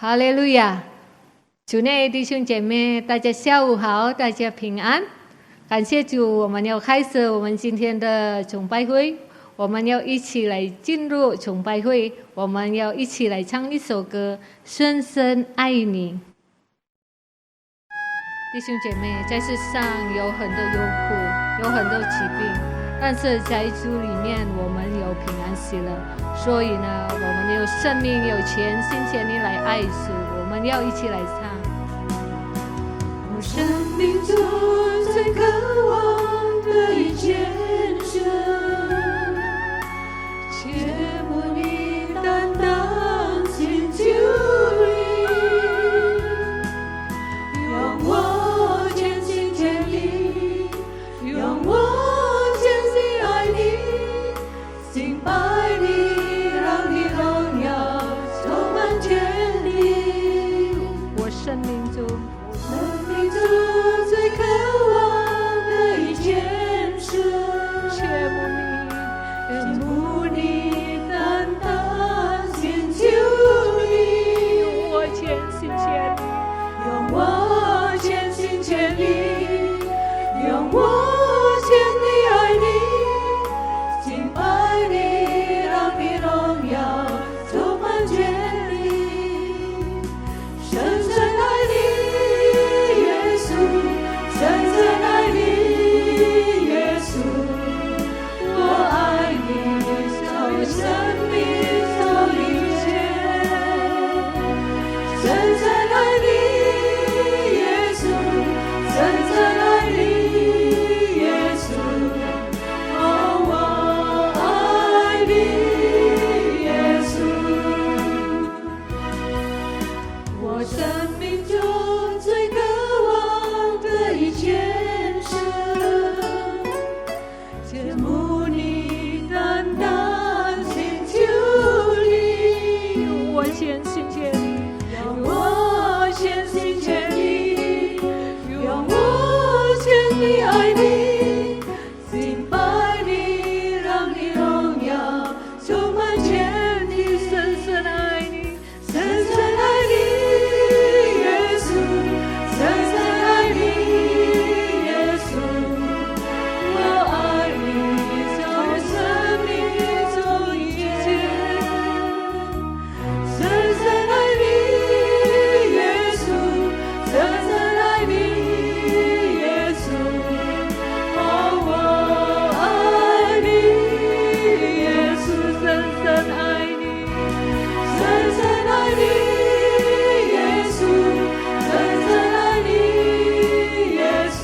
哈利路亚！主内弟兄姐妹，大家下午好，大家平安。感谢主，我们要开始我们今天的崇拜会，我们要一起来进入崇拜会，我们要一起来唱一首歌，深深爱你。弟兄姐妹，在世上有很多忧苦，有很多疾病，但是在主里面我们有平安喜乐。所以呢，我们有生命，有全心全意来爱主，我们要一起来唱。我生命中最渴望的一件事，切莫你担当迁就你，让我全心全意，让我全心爱你，敬拜你，让你荣耀充满全地。我生命中最渴望的一件事，切慕你担当迁就你，我全心全意，用我全心全意，用我全力爱你，敬拜你，让你荣耀充满全地，深深爱你，耶稣，深深爱你，耶稣，我爱你，超越生命，超越一切。深深爱你，耶稣，深深爱你，耶稣，哦，我爱你，耶稣。我生命中最渴望的一件事，切慕你担当迁就你，我全心全意，让我全心全意，让我全力爱你，敬拜你，让你荣耀充满全地，深深爱你，深深爱你，耶稣，深深爱你，耶稣，我爱你，超越生命，超越一切。深深爱你，耶稣，深深爱你，耶稣，哦，我爱你，耶稣，深深爱你，深深爱你，耶稣，深深爱你，耶稣，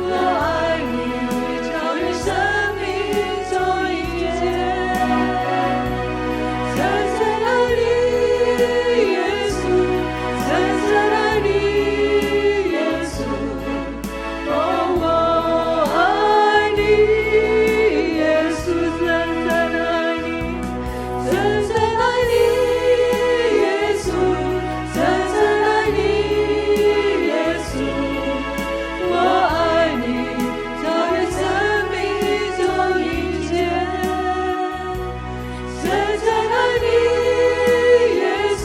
我爱你，超越生命，超越一切。深深爱你，耶稣，深深爱你，耶稣，哦，我爱你，耶稣，深深爱你，深深爱你，耶稣，深深爱你，耶稣，我爱你，超越生命，超越一切。深深爱你，耶稣，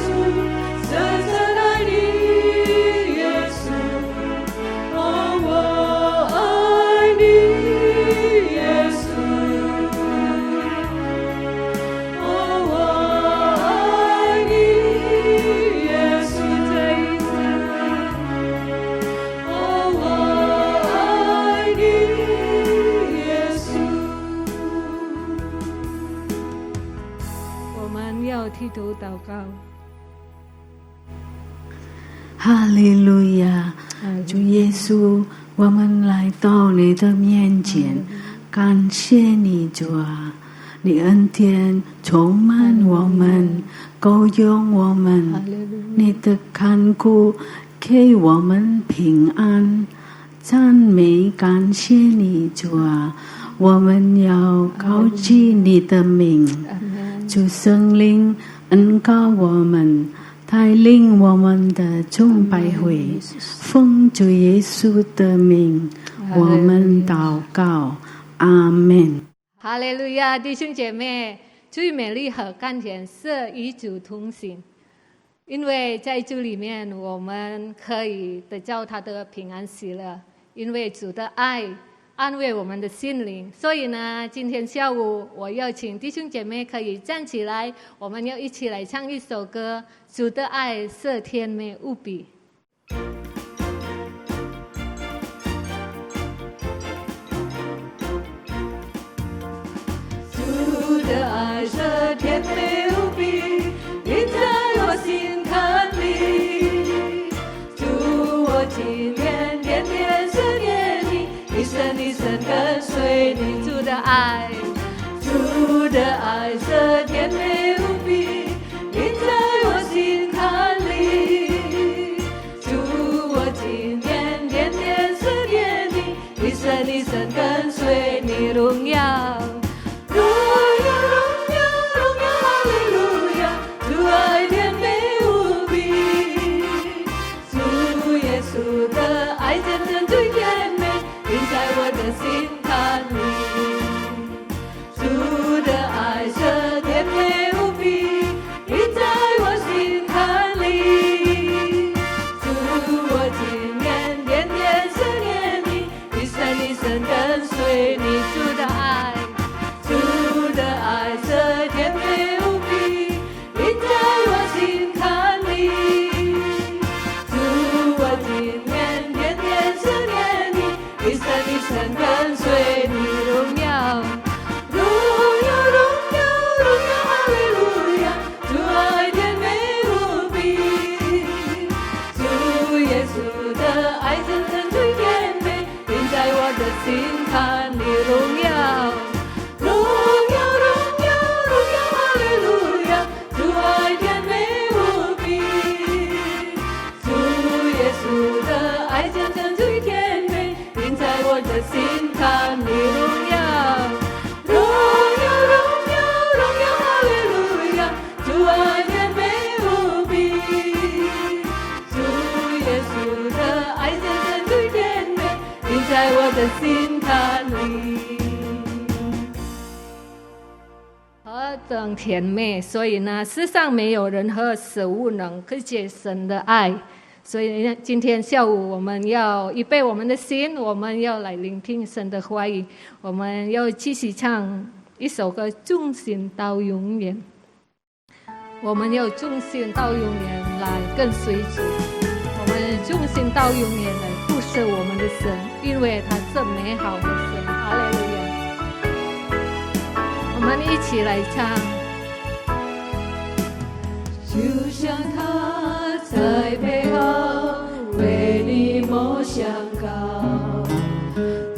深深爱你，耶稣，哦，我爱你，耶稣，哦，我爱你，耶稣，这一生，哦，我爱你，耶稣。我们要低头祷告。哈利路亚，主耶稣，我们来到你的面前，感谢你，主啊，你恩典充满我们，够用我们，你的看顾给我们平安，赞美感谢你，主啊，我们要高举你的名，主圣灵恩膏我们，带领我们的崇拜会，奉主耶稣的名，我们祷告，阿们。哈利路亚，弟兄姐妹，最美丽和甘甜是与主同行。因为在主里面我们可以得到他的平安喜乐，因为主的爱安慰我们的心灵。所以呢，今天下午我邀请弟兄姐妹可以站起来，我们要一起来唱一首歌，主的爱是甜美无比。主的爱是甜美无比，印在我心坎里。主，我今天天天思念你，一生一生跟随你。主的爱，主的爱是甜美无比，印在我心坎里。主，我今天天天思念你，一生一生跟随你。荣耀。心坎里，主的爱是甜美无比，印在我心坎里。主，我今天天天思念你，一生一生跟随你。主的爱，主的爱是甜美无比，印在我心坎里。主，我今天天天思念你，一生一生跟随你。荣耀，荣耀，荣耀，荣耀，哈利路亚！主爱甜美无比，主耶稣的爱真真最甜美，印在我的心坎里。荣耀，荣耀，荣耀，荣耀，哈利路亚！主爱甜美无比，主耶稣的爱真真最甜美，印在我的心坎里。荣耀，荣耀，荣耀，荣耀，哈利路亚！主爱甜美无比，主耶稣的爱真真最甜美，印在我的心坎里。何等甜美！所以呢，世上没有任何食物能拒绝神的爱。所以今天下午我们要预备我们的心，我们要来聆听神的话语，我们要继续唱一首歌，忠心到永远。我们要忠心到永远来跟随主，我们忠心到永远来服侍我们的神，因为他是美好的神。哈利路亚！我们一起来唱。就像他在背后为你梦想高，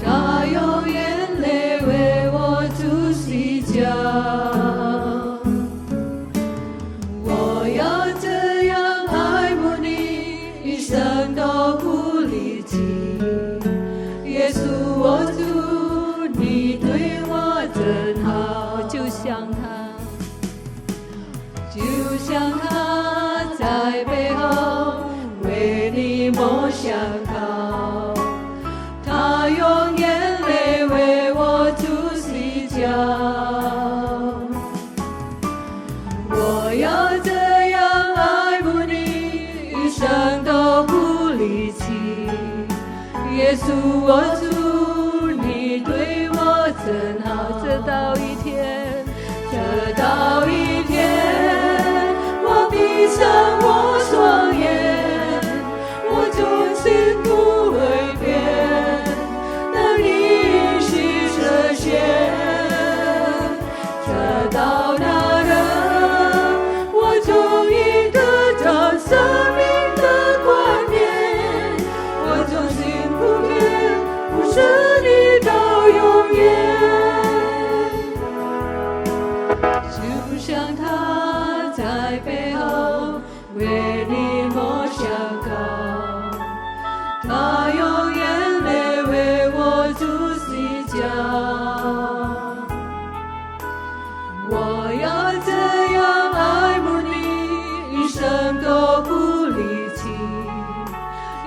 他用眼泪为我筑洗脚。我要这样爱慕你，一生都不离弃。耶稣，我主，你对我真好，就像他，就像他在背后为你梦想高，他用眼泪为我筑洗脚。我要这样爱慕你，一生都不离弃。耶稣，我主，你对我真好，直到一天，直到一天，我闭上我双眼，我忠心不会变，等你去实现。直到那日，我终于得着生命的冠冕，我忠心不变，服侍你到永远。就像他在背后为你梦想高，他用眼泪为我筑洗脚。我要这样爱慕你，一生都不离弃。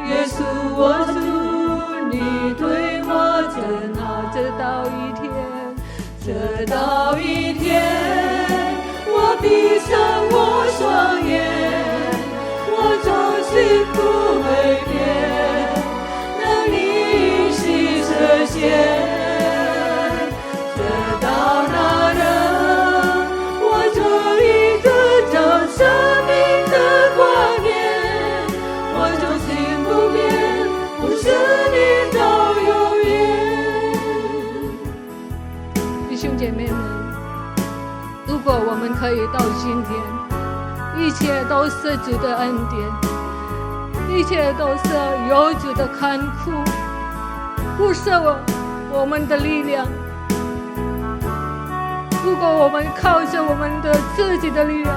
耶稣，我主，你对我真好，直到一天，直到一天，我闭上我双眼，不会变，能你是实现。直到那人，我就一个叫生命的观念，我就心不变，不是你到永远。弟兄姐妹们，如果我们可以到今天，一切都是主的恩典，一切都是有主的看顾，不是我们的力量。如果我们靠着我们的自己的力量，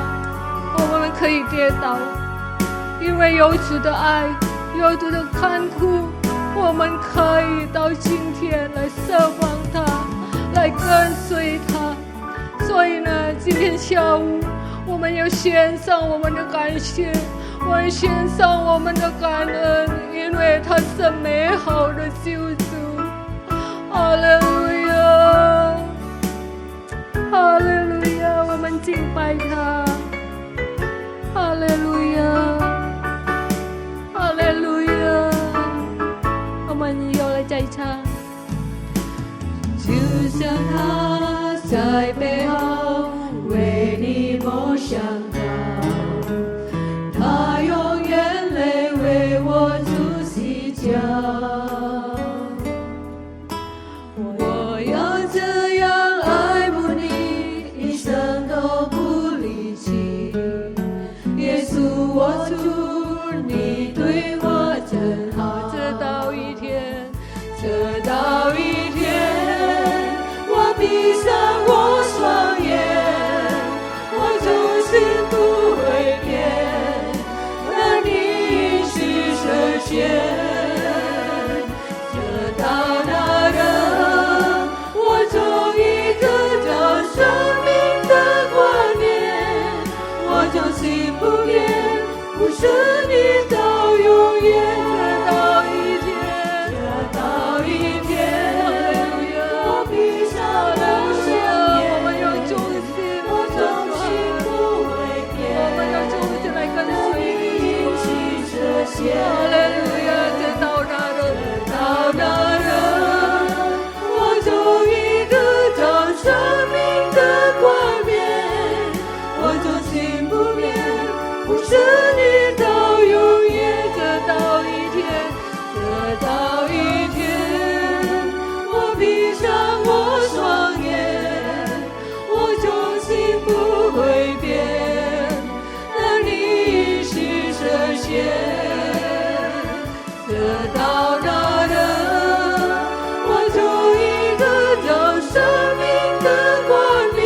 我们可以跌倒，因为有主的爱，有主的看顾，我们可以到今天来效仿他，来跟随他。所以呢，今天下午我们要献上我们的感谢，我们献上我们的感恩，因为他是美好的救主。哈利路亚，哈利路亚，我们敬拜他。哈利路亚，哈利路亚，我们又来再唱。就像他在背后为你默想到，他用眼泪为我煮洗脚。我要这样爱慕你，一生都不离弃。耶稣我主，你对我真好。直到一天，直到一天，我闭上我双眼，我终心不会变，那你是实现。直到那人，我终于得到生命的观念，我终心不变，不是你到永远。直到一天，我闭上了双眼，我终心不会变，我们要终身来跟随你。你是实现。哈利路亚，直到那人，到那人，我终于得到生命的冠冕，我终心不变，不是你到永远。直到一天，直到一天，我闭上我双眼，我终心不会变，那你是实现。直到那人，我终于得到生命的冠冕，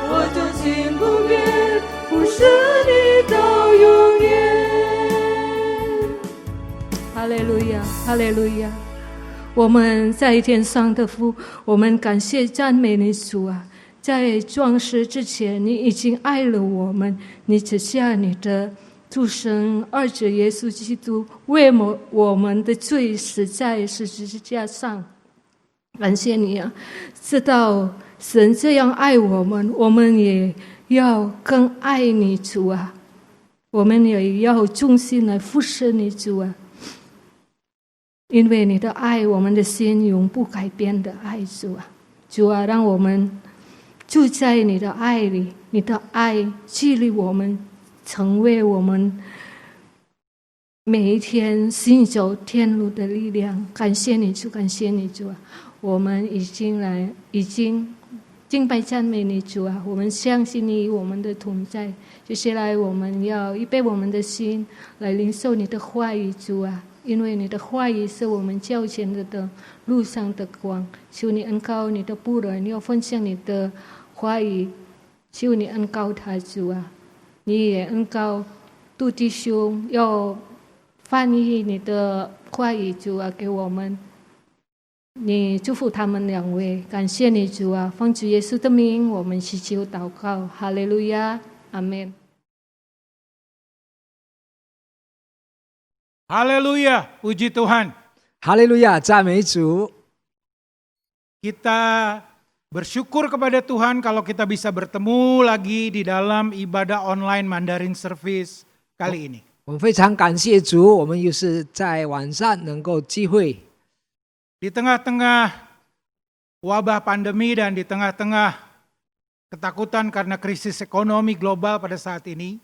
我终心不变，不是你到永远。哈利路亚，哈利路亚！我们在天上的父，我们感谢赞美你主啊！在创世之前，你已经爱了我们，你赐下你的独生儿子耶稣基督，为我们的罪死在十字架上。感谢你啊！知道神这样爱我们，我们也要更爱你主啊！我们也要忠心来服侍你主啊！因为你的爱，我们的心永不改变的爱主啊！主啊，让我们住在你的爱里，你的爱激励我们，成为我们每一天行走天路的力量。感谢你主，感谢你主啊！我们已经敬拜赞美你主啊！我们相信你与我们的同在。接下来我们要预备我们的心来领受你的话语主啊！因为你的话语是我们脚前的灯，路上的光。求你恩膏你的仆人，要分享你的话语。求你恩膏他主啊！你也恩膏杜弟兄，要翻译你的话语主啊给我们。你祝福他们两位，感谢你主啊！奉主耶稣的名，我们祈求祷告，哈利路亚，阿们。Haleluya, puji Tuhan. Haleluya, 赞美主。 Kita bersyukur kepada Tuhan kalau kita bisa bertemu lagi di dalam ibadah online Mandarin Service kali ini. 我们非常感谢主，我们又是在晚上能够聚会。 Di tengah-tengah wabah pandemi dan di tengah-tengah ketakutan karena krisis ekonomi global pada saat ini,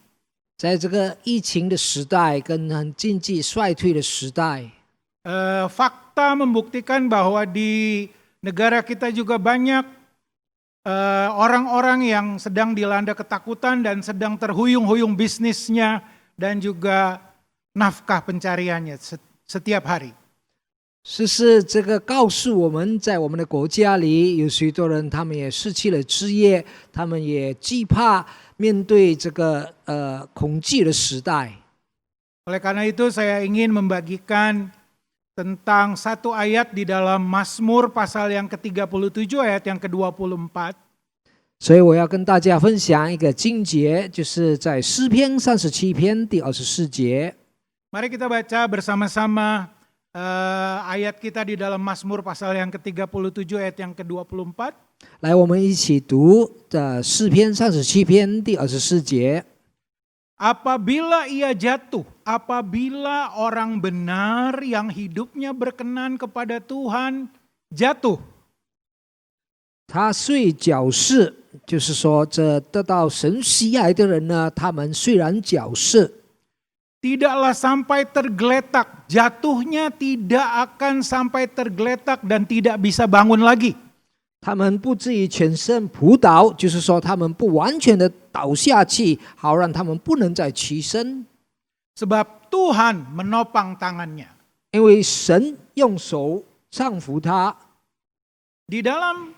在这个疫情的时代跟很经济衰退的时代， fakta membuktikan bahwa di negara kita juga banyak orang-orang yang sedang dilanda ketakutan dan sedang terhuyung-huyung bisnisnya dan juga nafkah pencariannya setiap hari. 是这个告诉我们，在我们的国家里有许多人，他们也失去了职业，他们也惧怕面对这个恐惧的时代。 Oleh karena itu saya ingin membagikan tentang satu ayat di dalam Mazmur pasal yang ke-37 ayat yang ke-24. 所以我要跟大家分享一个经节，就是在诗篇37篇第24节。 Mari kita baca bersama-sama ayat kita di dalam Mazmur pasal yang ke-37 ayat yang ke-24. 来，我们一起读诗篇37篇第24节。 Apabila ia jatuh, apabila orang benar yang hidupnya berkenan kepada Tuhan jatuh. 他虽矫饰，就是说这得到神喜爱的人呢，他们虽然矫饰， Tidaklah sampai tergeletak, jatuhnya tidak akan sampai tergeletak dan tidak bisa bangun lagi. 他们不至于全身仆倒，就是说他们不完全的倒下去，好让他们不能再起身。 Sebab Tuhan menopang tangannya. 因为神用手搀扶他。 Di dalam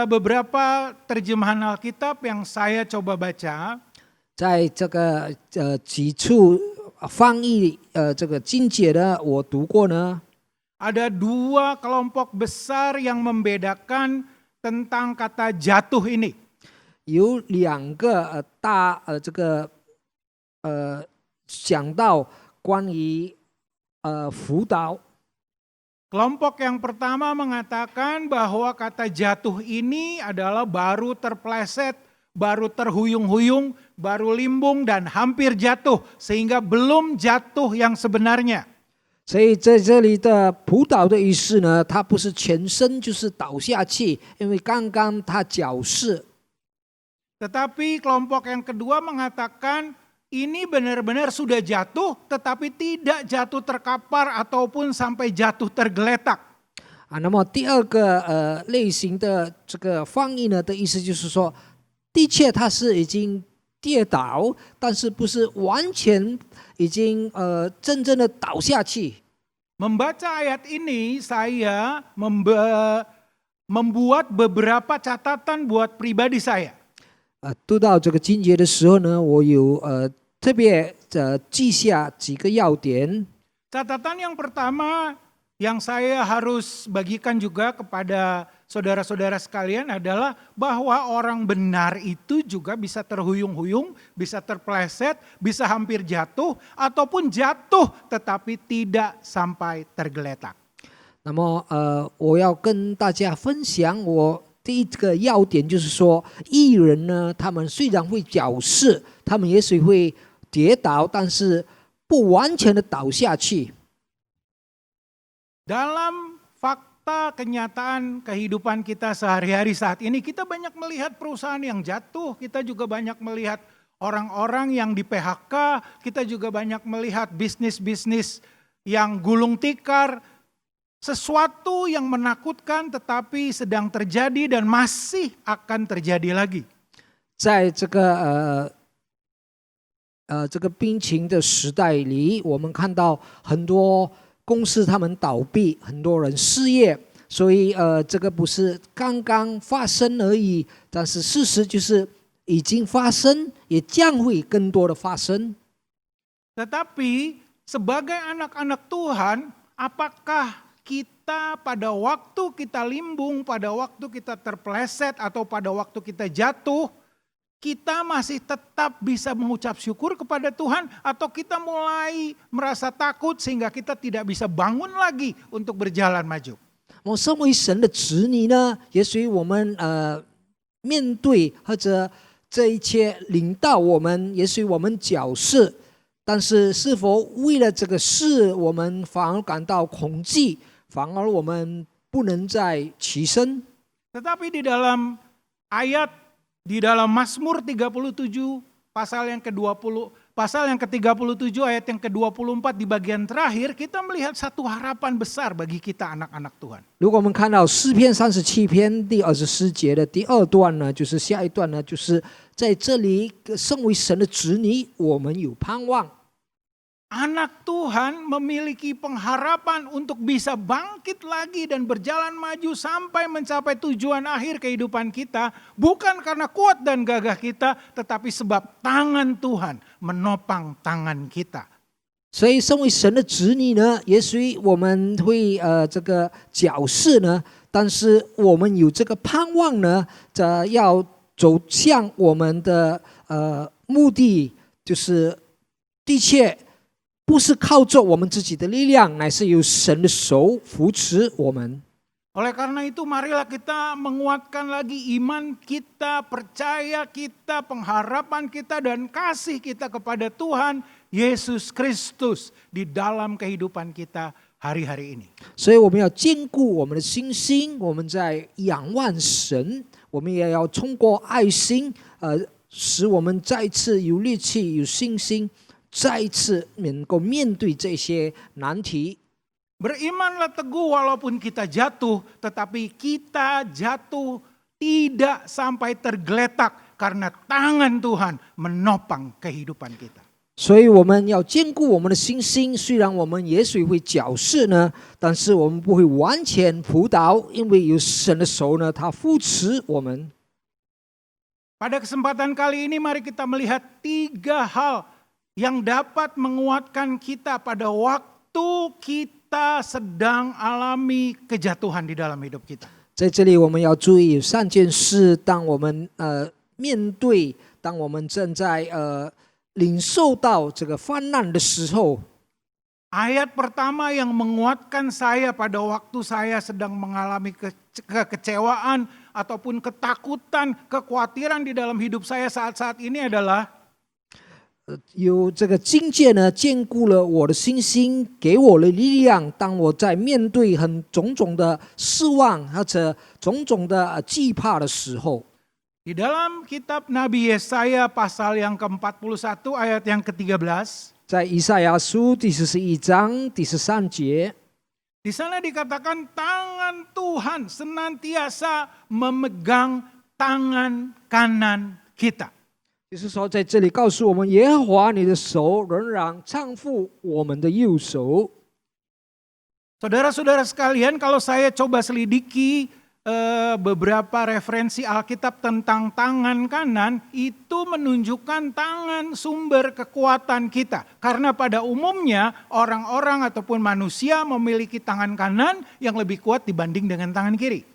beberapa terjemahan Alkitab yang saya coba baca, 在这个几处翻译这个经节呢，我读过呢。 ada dua kelompok besar yang membedakan tentang kata jatuh ini. 有两个讲到关于辅导。 Kelompok yang pertama mengatakan bahwa kata jatuh ini adalah baru terpleset, baru terhuyung-huyung, baru limbung dan hampir jatuh sehingga belum jatuh yang sebenarnya. 所以在这里的仆倒的意思呢，他不是全身就是倒下去，因为刚刚他矫饰。 Tetapi kelompok yang kedua mengatakan ini benar-benar sudah jatuh tetapi tidak jatuh terkapar ataupun sampai jatuh tergeletak. 那么第二个类型的这个翻译呢的意思就是说，的确他是已经跌倒，但是不是完全已经真正的倒下去。 Membaca ayat ini saya membuat beberapa catatan buat pribadi saya. 读到这个经节的时候呢，我有特别记下几个要点。 Catatan yang pertama yang saya harus bagikan juga kepada saudara-saudara sekalian adalah bahwa orang benar itu juga bisa terhuyung-huyung, bisa terpleset, bisa hampir jatuh, ataupun jatuh tetapi tidak sampai tergeletak. 那么我要跟大家分享我第一个要点，就是说艺人呢，他们虽然会矫饰，他们也许会跌倒，但是不完全的倒下去。 Dalam fakta kenyataan kehidupan kita sehari-hari saat ini, kita banyak melihat perusahaan yang jatuh, kita juga banyak melihat orang-orang yang di PHK, kita juga banyak melihat bisnis-bisnis yang gulung tikar, sesuatu yang menakutkan tetapi sedang terjadi dan masih akan terjadi lagi. 在这个病情的时代里，我们看到很多公司他们倒闭，很多人失业，所以这个不是刚刚发生而已，但是事实就是已经发生，也将会更多的发生。 Tetapi sebagai anak-anak Tuhan, apakah kita pada waktu kita limbung, pada waktu kita terpleset atau pada waktu kita jatuh, kita masih tetap bisa mengucap syukur kepada Tuhan atau kita mulai merasa takut sehingga kita tidak bisa bangun lagi untuk berjalan maju. 我们身为神的子女呢，也许我们面对或者这一切领到我们，也许我们矫饰，但是是否为了这个事，我们反而感到恐惧，反而我们不能再起身？ Tetapi di dalam ayat di dalam Mazmur 37 pasal yang ke-37 ayat yang ke-24 di bagian terakhir kita melihat satu harapan besar bagi kita anak-anak Tuhan. 如果我们看到诗篇37篇第24节的第2段呢，就是下一段呢，就是在这里身为神的子女，我们有盼望。 Anak Tuhan memiliki pengharapan untuk bisa bangkit lagi dan berjalan maju sampai mencapai tujuan akhir kehidupan kita. Bukan karena kuat dan gagah kita, tetapi sebab tangan Tuhan menopang tangan kita. 所以身为神的子女呢，也许我们会这个矫饰呢，但是我们有这个盼望呢，要走向我们的目的，就是的确。 不是靠着我们自己的力量，乃是由神的手扶持我们。 Oleh karena itu marilah kita menguatkan lagi iman kita, percaya kita, pengharapan kita dan kasih kita kepada Tuhan Yesus Kristus di dalam kehidupan kita hari-hari ini. 所以我们要坚固我们的信心，我们在仰望神，我们也要通过爱心，使我们再次有力气、有信心。 再一次能够面对这些难题。 Berimanlah teguh walaupun kita jatuh, tetapi kita jatuh tidak sampai tergeletak karena tangan Tuhan menopang kehidupan kita. 所以我们要坚固我们的信心，虽然我们也许会矫饰呢，但是我们不会完全扑倒，因为有神的手呢，他扶持我们。 Pada kesempatan kali ini mari kita melihat 3 hal yang dapat menguatkan kita pada waktu kita sedang alami kejatuhan di dalam hidup kita. 在这里我们要注意有3件事，当我们面对，当我们正在领受到这个患难的时候。 Ayat pertama yang menguatkan saya pada waktu saya sedang mengalami kekecewaan ataupun ketakutan, kekhawatiran di dalam hidup saya saat-saat ini adalah 有这个境界呢，坚固了我的信心，给我的力量。当我在面对种种的失望或者种种的惧怕的时候， di dalam kitab Nabi Yesaya pasal yang ke-41 ayat yang ke-13, 在以赛亚书第41章第13节， di sana dikatakan tangan Tuhan senantiasa memegang tangan kanan kita. 就是说，在这里告诉我们，耶和华你的手仍然搀扶我们的右手。 Saudara-saudara sekalian, kalau saya coba selidiki beberapa referensi Alkitab tentang tangan kanan, itu menunjukkan tangan sumber kekuatan kita. Karena pada umumnya orang-orang ataupun manusia memiliki tangan kanan yang lebih kuat dibanding dengan tangan kiri.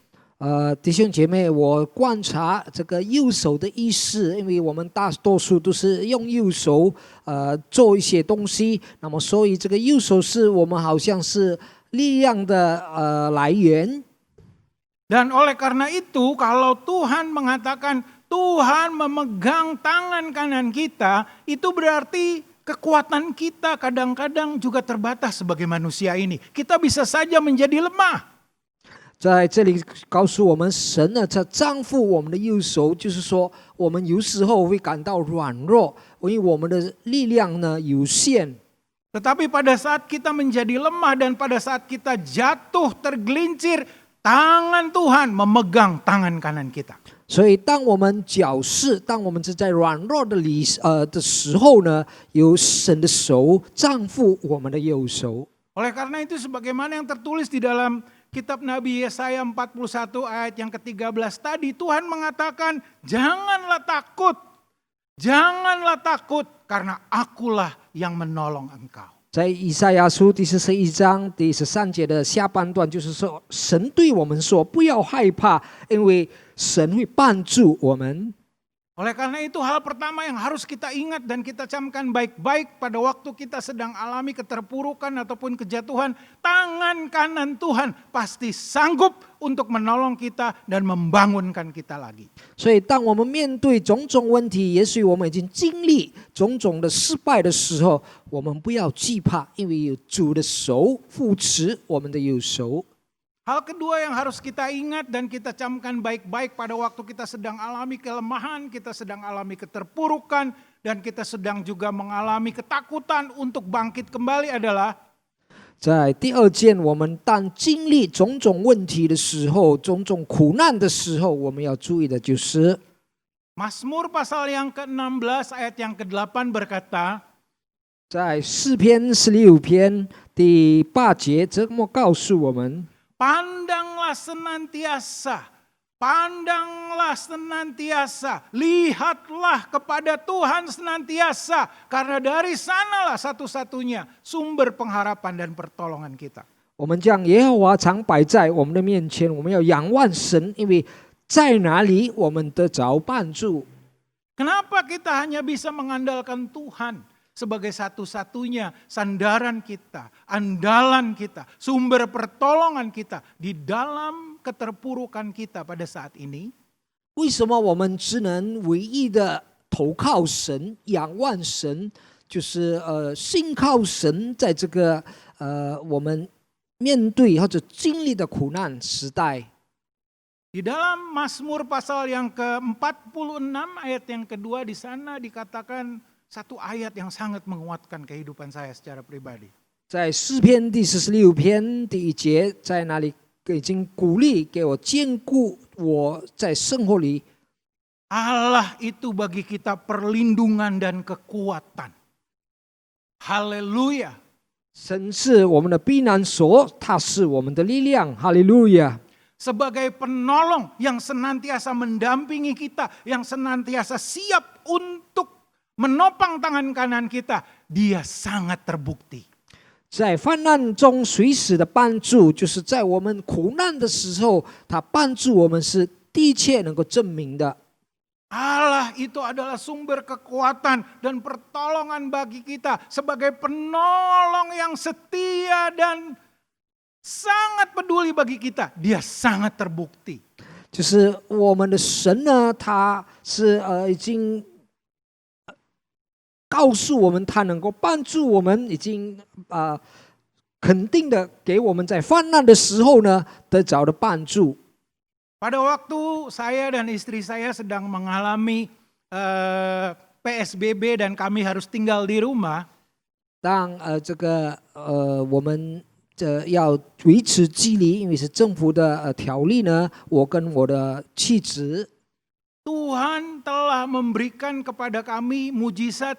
弟兄姐妹，我观察这个右手的意思，因为我们大多数都是用右手做一些东西，那么所以这个右手是我们好像是力量的来源。 Dan oleh karena itu, kalau Tuhan mengatakan Tuhan memegang tangan kanan kita, itu berarti kekuatan kita kadang-kadang juga terbatas sebagai manusia ini. Kita bisa saja menjadi lemah. 在这里告诉我们，神呢在丈夫我们的右手，就是说我们有时候会感到软弱，因为我们的力量呢有限。 Tetapi pada saat kita menjadi lemah dan pada saat kita jatuh tergelincir, tangan Tuhan memegang tangan kanan kita. 所以当我们矫饰，当我们是在软弱的时候呢，有神的手丈夫我们的右手。 Oleh karena itu sebagaimana yang tertulis di dalam kitab Nabi Yesaya 41 ayat yang ke-13 tadi, Tuhan mengatakan janganlah takut karena akulah yang menolong engkau. 在以赛亚书第41章第13节的下半段，就是说神对我们说不要害怕，因为神会帮助我们。Oleh karena itu hal pertama yang harus kita ingat dan kita camkan baik-baik pada waktu kita sedang alami keterpurukan ataupun kejatuhan, tangan kanan Tuhan pasti sanggup untuk menolong kita dan membangunkan kita lagi. 所以，当我们面对种种问题，也许我们已经经历种种的失败的时候，我们不要惧怕，因为有主的手扶持我们的右手。 Hal kedua yang harus kita ingat dan kita camkan baik-baik pada waktu kita sedang alami kelemahan, kita sedang alami keterpurukan, dan kita sedang juga mengalami ketakutan untuk bangkit kembali adalah 在第二件，我们当经历种种问题的时候，种种苦难的时候，我们要注意的就是 Mazmur pasal yang ke-16 ayat yang ke-8 berkata, 在诗篇16篇第8节，这么告诉我们。 Pandanglah senantiasa, lihatlah kepada Tuhan senantiasa, karena dari sanalah satu-satunya sumber pengharapan dan pertolongan kita. 我们将耶和华常摆在我们的面前，我们要仰望神，因为在哪里我们得着帮助。 Kenapa kita hanya bisa mengandalkan Tuhan sebagai satu-satunya sandaran kita, andalan kita, sumber pertolongan kita di dalam keterpurukan kita pada saat ini? 为什么我们只能唯一的投靠神、仰望神，就是信靠神，在这个我们面对或者经历的苦难时代？ Di dalam Mazmur pasal yang ke-46 ayat yang kedua di sana dikatakan satu ayat yang sangat menguatkan kehidupan saya secara pribadi. 在诗篇第46篇第1节，在那里已经鼓励给我坚固我在生活里。 Allah itu bagi kita perlindungan dan kekuatan. Haleluya. 神是我们的避难所，他是我们的力量。哈利路亚！ Sebagai penolong yang senantiasa mendampingi kita, yang senantiasa siap untuk menopang tangan kanan kita, dia sangat terbukti. 在患难中随时的帮助，就是在我们苦难的时候，他帮助我们是的确能够证明的。 Allah itu adalah sumber kekuatan dan pertolongan bagi kita sebagai penolong yang setia dan sangat peduli bagi kita. Dia sangat terbukti. 就是我们的神呢，他是已经告诉我们，他能够帮助我们，已经肯定的给我们在患难的时候呢得着的帮助。 Pada waktu saya dan istri saya sedang mengalami PSBB dan kami harus tinggal di rumah. 当我们要维持距离，因为是政府的条例呢，我跟我的妻子， Tuhan telah memberikan kepada kami mujizat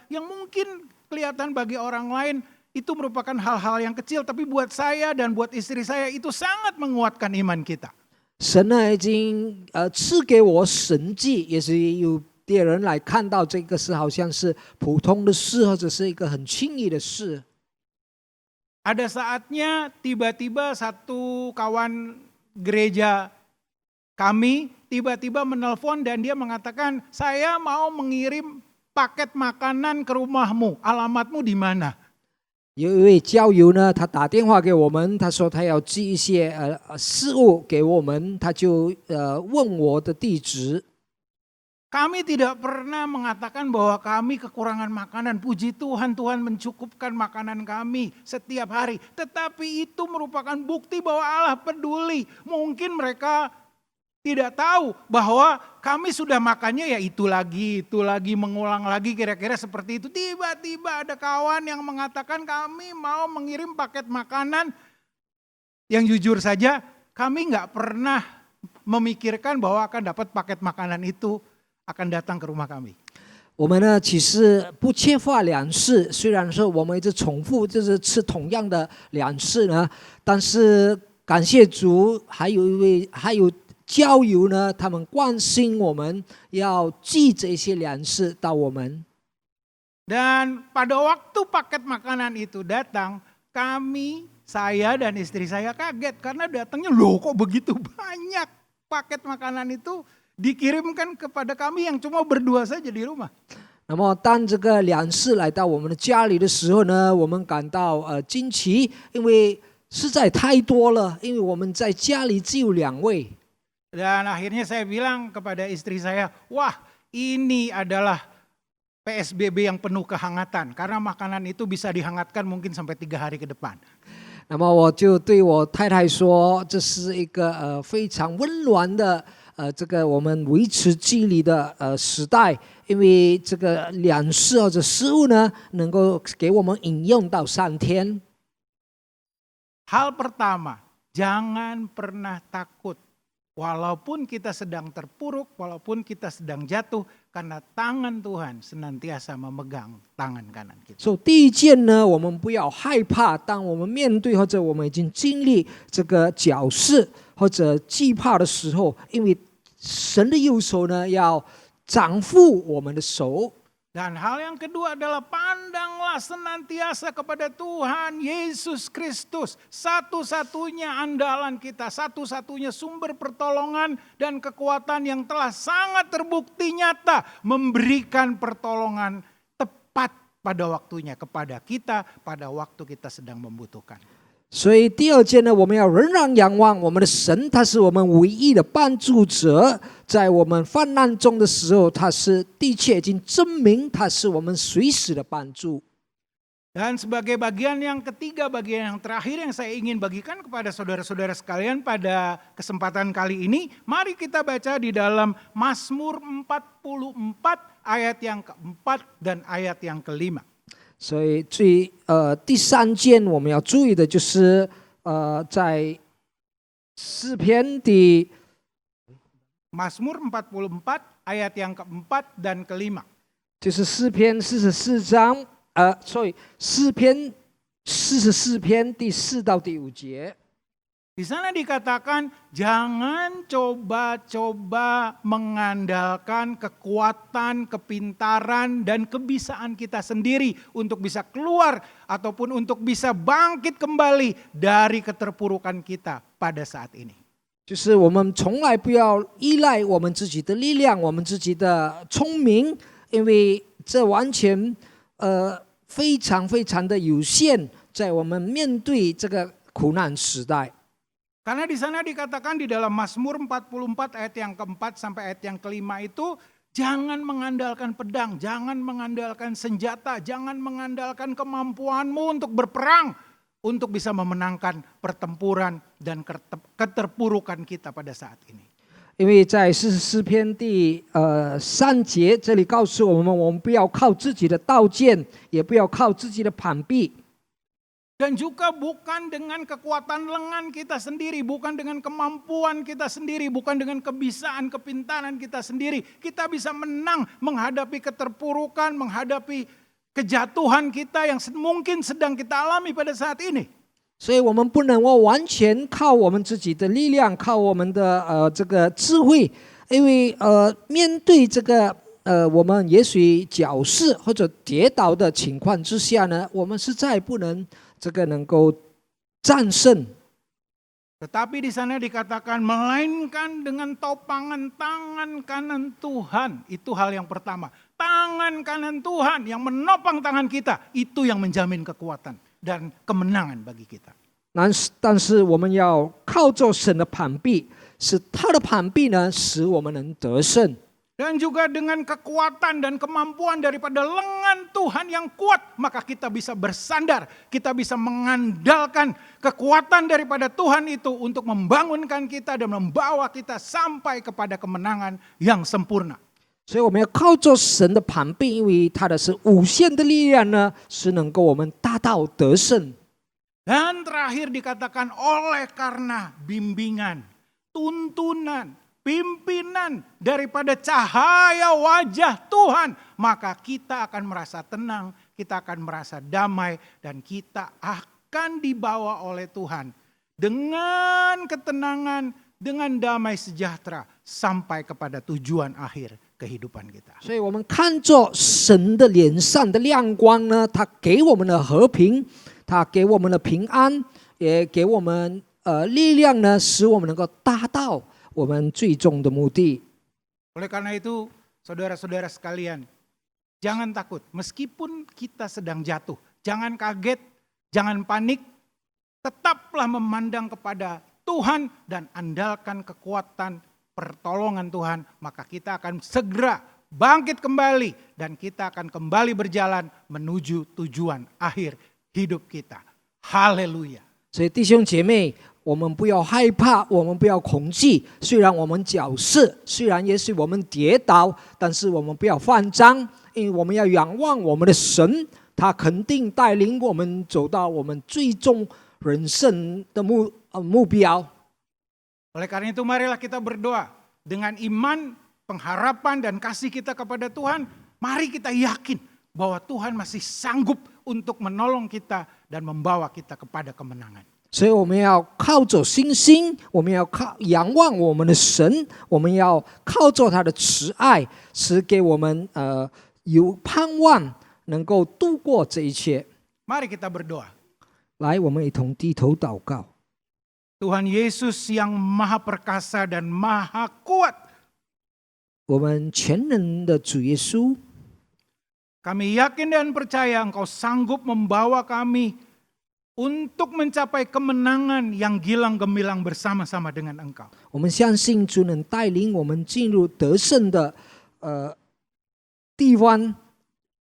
yang mungkin kelihatan bagi orang lain itu merupakan hal-hal yang kecil, tapi buat saya dan buat istri saya itu sangat menguatkan iman kita. 神呢已经赐给我神迹，也是有别人来看到这个是好像是普通的事，或者是一个很轻易的事。 Ada saatnya tiba-tiba satu kawan gereja kami tiba-tiba menelpon dan dia mengatakan, saya mau mengirim paket makanan ke rumahmu, alamatmu di mana? 有一位教友呢，他打电话给我们，他说他要寄一些事物给我们，他就问我的地址。 Kami tidak pernah mengatakan bahwa kami kekurangan makanan. Puji Tuhan, Tuhan mencukupkan makanan kami setiap hari. Tetapi itu merupakan bukti bahwa Allah peduli. Mungkin mereka tidak tahu bahwa kami sudah makannya ya itu lagi, mengulang lagi kira-kira seperti itu. Tiba-tiba ada kawan yang mengatakan kami mau mengirim paket makanan. Yang jujur saja kami nggak pernah memikirkan bahwa akan dapat paket makanan itu akan datang ke rumah kami. 我们呢其实不缺乏粮食，虽然说我们一直重复就是吃同样的粮食呢，但是感谢主，还有教友呢，他们关心我们，要寄这些粮食到我们。 Dan pada waktu paket makanan itu datang, saya dan istri saya kaget karena datangnya loh kok begitu banyak paket makanan itu dikirimkan kepada kami yang cuma berdua saja di rumah. 那么当这个粮食来到我们的家里的时候呢，我们感到惊奇，因为实在太多了，因为我们在家里只有2位。 Dan akhirnya saya bilang kepada istri saya, wah ini adalah PSBB yang penuh kehangatan. Karena makanan itu bisa dihangatkan mungkin sampai 3 hari ke depan. 那么我就对我太太说，这是一个非常温暖的这个我们维持距离的时代，因为这个粮食或者食物呢，能够给我们饮用到3天。 Hal pertama, jangan pernah takut. Walaupun kita sedang terpuruk, walaupun kita sedang jatuh, karena tangan Tuhan senantiasa memegang tangan kanan kita. 所以第一件呢，我们不要害怕，当我们面对或者我们已经经历这个矫视或者惧怕的时候，因为神的右手呢要掌负我们的手。 Dan hal yang kedua adalah pandanglah senantiasa kepada Tuhan Yesus Kristus. Satu-satunya andalan kita, satu-satunya sumber pertolongan dan kekuatan yang telah sangat terbukti nyata memberikan pertolongan tepat pada waktunya kepada kita pada waktu kita sedang membutuhkan. 所以第二件呢，我们要仍然仰望我们的神，他是我们唯一的帮助者。在我们患难中的时候，他是的确已经证明他是我们随时的帮助。 Dan sebagai bagian yang ketiga, bagian yang terakhir yang saya ingin bagikan kepada saudara-saudara sekalian pada kesempatan kali ini, mari kita baca di dalam Mazmur 44 ayat yang keempat dan ayat yang kelima. 所以第3件我们要注意的就是在诗篇的 Mazmur 44 ayat yang keempat dan kelima. 就是诗篇44章诗篇44篇第4到第5节。 Di sana dikatakan jangan coba-coba mengandalkan kekuatan, kepintaran, dan kebisaan kita sendiri untuk bisa keluar ataupun untuk bisa bangkit kembali dari keterpurukan kita pada saat ini. 就是我们从来不要依赖我们自己的力量，我们自己的聪明，因为这完全非常非常的有限，在我们面对这个苦难时代。 Karena di sana dikatakan di dalam Mazmur 44 ayat yang keempat sampai ayat yang kelima itu, jangan mengandalkan pedang, jangan mengandalkan senjata, jangan mengandalkan kemampuanmu untuk berperang, untuk bisa memenangkan pertempuran dan keterpurukan kita pada saat ini. 因为在44篇第3节，这里告诉我们不要靠自己的刀剑，也不要靠自己的膀臂。 Dan juga bukan dengan kekuatan lengan kita sendiri, bukan dengan kemampuan kita sendiri, bukan dengan kebisaan, kepintaran kita sendiri. Kita bisa menang menghadapi keterpurukan, menghadapi kejatuhan kita yang mungkin sedang kita alami pada saat ini. 所以我们不能够完全靠我们自己的力量，靠我们的这个智慧，因为面对这个我们也许矫视或者跌倒的情况之下呢，我们实在不能这个能够战胜。 Tetapi di sana dikatakan melainkan dengan topangan tangan kanan Tuhan. Itu hal yang pertama. Tangan kanan Tuhan yang menopang tangan kita, itu yang menjamin kekuatan dan kemenangan bagi kita. 但是我们要靠着神的膀臂，使他的膀臂呢，使我们能得胜。 Dan juga dengan kekuatan dan kemampuan daripada lengan Tuhan yang kuat, maka kita bisa bersandar, kita bisa mengandalkan kekuatan daripada Tuhan itu untuk membangunkan kita dan membawa kita sampai kepada kemenangan yang sempurna. 所以我们要靠着神的膀臂，因为他的是无限的力量呢，是能够我们达到得胜。 Dan terakhir dikatakan oleh karena bimbingan, tuntunan, pimpinan daripada cahaya wajah Tuhan, maka kita akan merasa tenang, kita akan merasa damai, dan kita akan dibawa oleh Tuhan dengan ketenangan, dengan damai sejahtera sampai kepada tujuan akhir kehidupan kita. 所以我们看着神的脸上的亮光呢，他给我们的和平，他给我们的平安，也给我们力量呢，使我们能够达到我们最终的目的。Oleh karena itu, saudara-saudara sekalian, jangan takut. Meskipun kita sedang jatuh, jangan kaget, jangan panik. Tetaplah memandang kepada Tuhan dan andalkan kekuatan pertolongan Tuhan. Maka kita akan segera bangkit kembali dan kita akan kembali berjalan menuju tujuan akhir hidup kita. Haleluya. 所以弟兄姐妹，我们不要害怕，我们不要恐惧。虽然我们脚是，虽然也许我们跌倒，但是我们不要慌张，因为我们要仰望我们的神，他肯定带领我们走到我们最终人生的目标。 Oleh karena itu marilah kita berdoa dengan iman, pengharapan dan kasih kita kepada Tuhan. Mari kita yakin bahwa Tuhan masih sanggup untuk menolong kita dan membawa kita kepada kemenangan. 所以我们要靠着信心，我们要仰望我们的神，我们要靠着他的慈爱，赐给我们有盼望，能够度过这一切。 Mari kita berdoa. 来，我们一同低头祷告。 Tuhan Yesus yang maha perkasa dan maha kuat, 我们全能的主耶稣， kami yakin dan percaya Engkau sanggup membawa kami untuk mencapai kemenangan yang gilang gemilang bersama-sama dengan Engkau. 我们相信主能带领我们进入得胜的地方，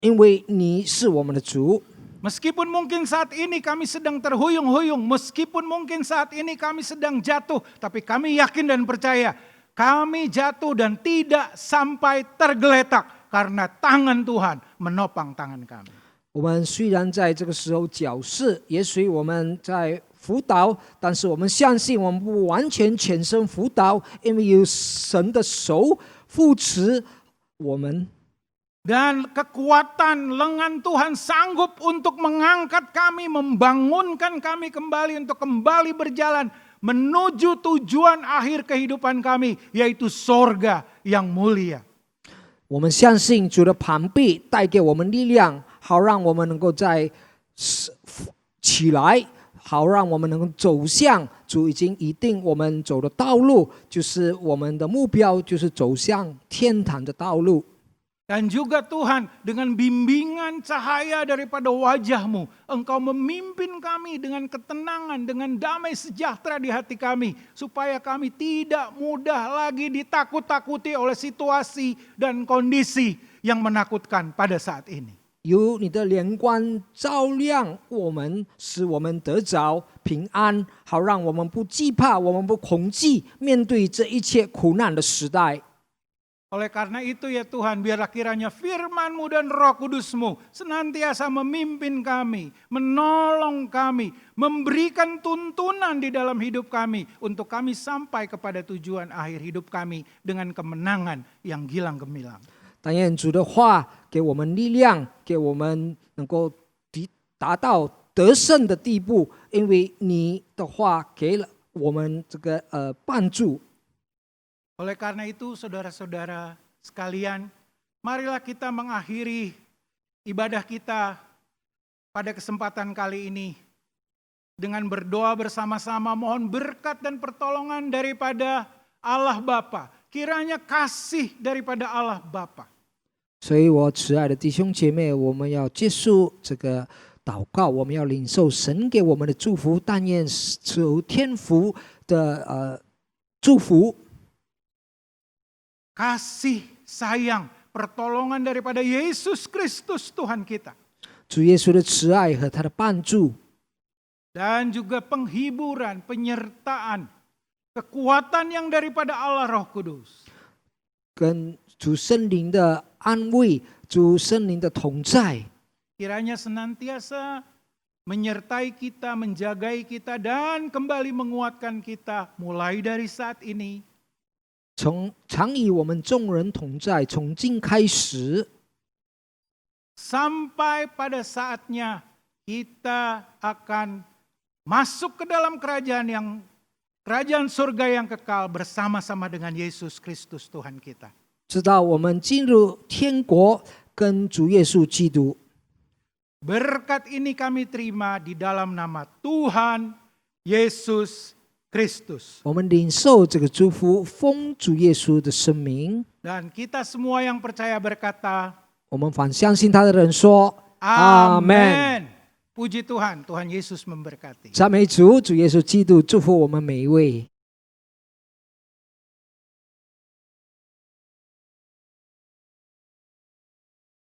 因为你是我们的主。 Meskipun mungkin saat ini kami sedang terhuyung-huyung, meskipun mungkin saat ini kami sedang jatuh, tapi kami yakin dan percaya kami jatuh dan tidak sampai tergeletak karena tangan Tuhan menopang tangan kami. 我们虽然在这个时候矫饰，也许我们在辅导，但是我们相信我们不完全全身辅导，因为有神的手扶持我们。 Dan kekuatan lengan Tuhan sanggup untuk mengangkat kami, membangunkan kami kembali untuk kembali berjalan menuju tujuan akhir kehidupan kami, yaitu sorga yang mulia. 我们相信主的膀臂带给我们力量，好让我们能够在起来，好让我们能够走向主已经一定我们走的道路，就是我们的目标，就是走向天堂的道路。 Dan juga Tuhan dengan bimbingan cahaya daripada wajah-Mu, Engkau memimpin kami dengan ketenangan, dengan damai sejahtera di hati kami. Supaya kami tidak mudah lagi ditakut-takuti oleh situasi dan kondisi yang menakutkan pada saat ini. 有你的亮光照亮我们，使我们得着平安，好让我们不惧怕，我们不恐惧，面对这一切苦难的时代。 Oleh karena itu ya Tuhan, biarlah kiranya firman-Mu dan Roh Kudus-Mu senantiasa memimpin kami, menolong kami, memberikan tuntunan di dalam hidup kami untuk kami sampai kepada tujuan akhir hidup kami dengan kemenangan yang gilang gemilang. 但愿主的话给我们力量，给我们能够达到得胜的地步，因为你的话给了我们这个帮助。 Oleh karena itu saudara-saudara sekalian, marilah kita mengakhiri ibadah kita pada kesempatan kali ini dengan berdoa bersama-sama mohon berkat dan pertolongan daripada Allah Bapa. Kiranya kasih daripada Allah Bapa. 所以我慈爱的弟兄姐妹，我们要结束这个祷告，我们要领受神给我们的祝福，但愿求天父的祝福。 Kasih, sayang, pertolongan daripada Yesus Kristus Tuhan kita. 主耶稣的慈爱和他的帮助， Dan juga penghiburan, penyertaan, kekuatan yang daripada Allah Roh Kudus. 跟主圣灵的安慰，主圣灵的同在， Kiranya senantiasa menyertai kita, menjagai kita, dan kembali menguatkan kita mulai dari saat ini. 常与我们众人同在，从今开始， Sampai pada saatnya kita akan masuk ke dalam kerajaan surga yang kekal bersama-sama dengan Yesus Kristus Tuhan kita. 直到我们进入天国，跟主耶稣基督。 Berkat ini kami terima di dalam nama Tuhan Yesus Kristus. 我们领受这个祝福，奉主耶稣的圣名。Dan kita semua yang percaya berkata, 我们反相信他的人说 Amin. Puji Tuhan, Tuhan Yesus memberkati. 赞美主，主耶稣基督祝福我们每一位。